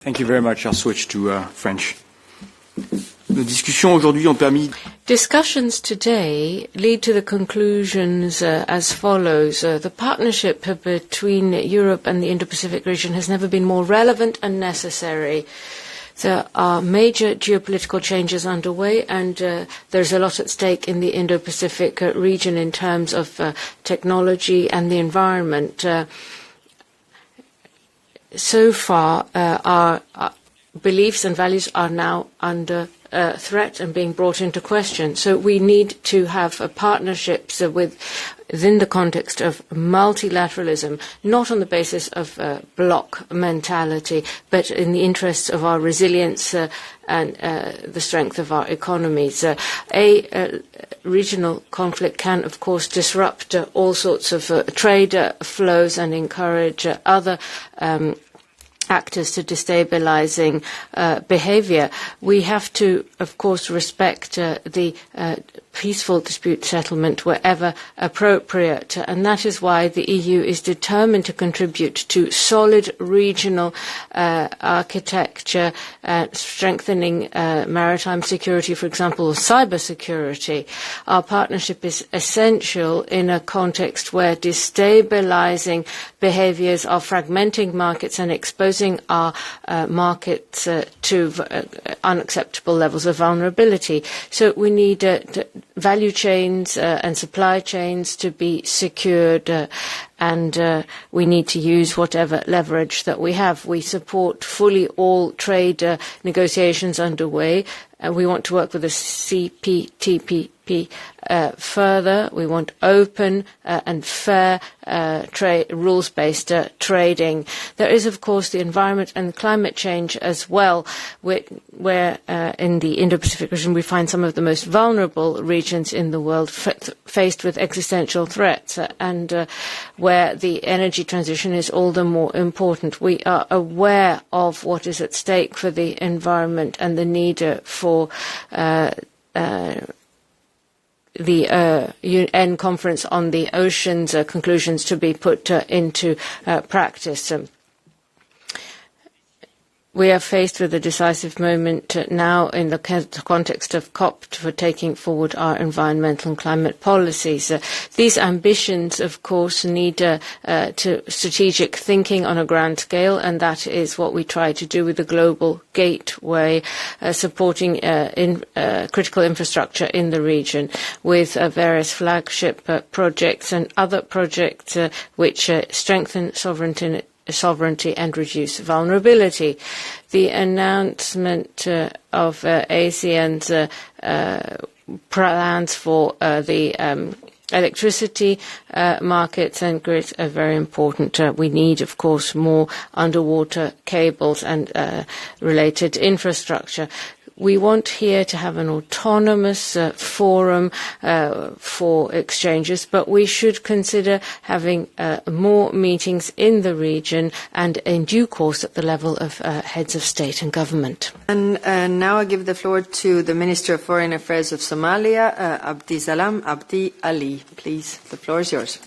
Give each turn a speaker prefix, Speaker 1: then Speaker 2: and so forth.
Speaker 1: Thank you very much. I'll switch to French. Nos discussions aujourd'hui ont permis.
Speaker 2: Discussions today lead to the conclusions as follows. The partnership between Europe and the Indo-Pacific region has never been more relevant and necessary. There are major geopolitical changes underway, and there's a lot at stake in the Indo-Pacific region in terms of technology and the environment. So far, our beliefs and values are now under threat and being brought into question. So we need to have partnerships within the context of multilateralism, not on the basis of bloc mentality, but in the interests of our resilience and the strength of our economies. A regional conflict can, of course, disrupt all sorts of trade flows and encourage other actors to destabilizing behavior. We have to, of course, respect the peaceful dispute settlement wherever appropriate, and that is why the EU is determined to contribute to solid regional architecture, strengthening maritime security, for example, or cyber security. Our partnership is essential in a context where destabilizing behaviors are fragmenting markets and exposing our markets to unacceptable levels of vulnerability. So we need value chains and supply chains to be secured, and we need to use whatever leverage that we have. We support fully all trade negotiations underway. We want to work with the CPTPP further. We want open and fair rules-based trading. There is, of course, the environment and climate change as well, where in the Indo-Pacific region we find some of the most vulnerable regions in the world faced with existential threats, and where the energy transition is all the more important. We are aware of what is at stake for the environment and the need for the UN Conference on the Oceans conclusions to be put into practice. We are faced with a decisive moment now in the context of COP for taking forward our environmental and climate policies. These ambitions, of course, need to strategic thinking on a grand scale, and that is what we try to do with the Global Gateway, supporting critical infrastructure in the region with various flagship projects and other projects which strengthen sovereignty and reduce vulnerability. The announcement of ASEAN's plans for the electricity markets and grids are very important. We need, of course, more underwater cables and related infrastructure. We want here to have an autonomous forum for exchanges, but we should consider having more meetings in the region and in due course at the level of heads of state and government.
Speaker 3: And now I give the floor to the Minister of Foreign Affairs of Somalia, Abdisalam Abdi Ali. Please, the floor is yours.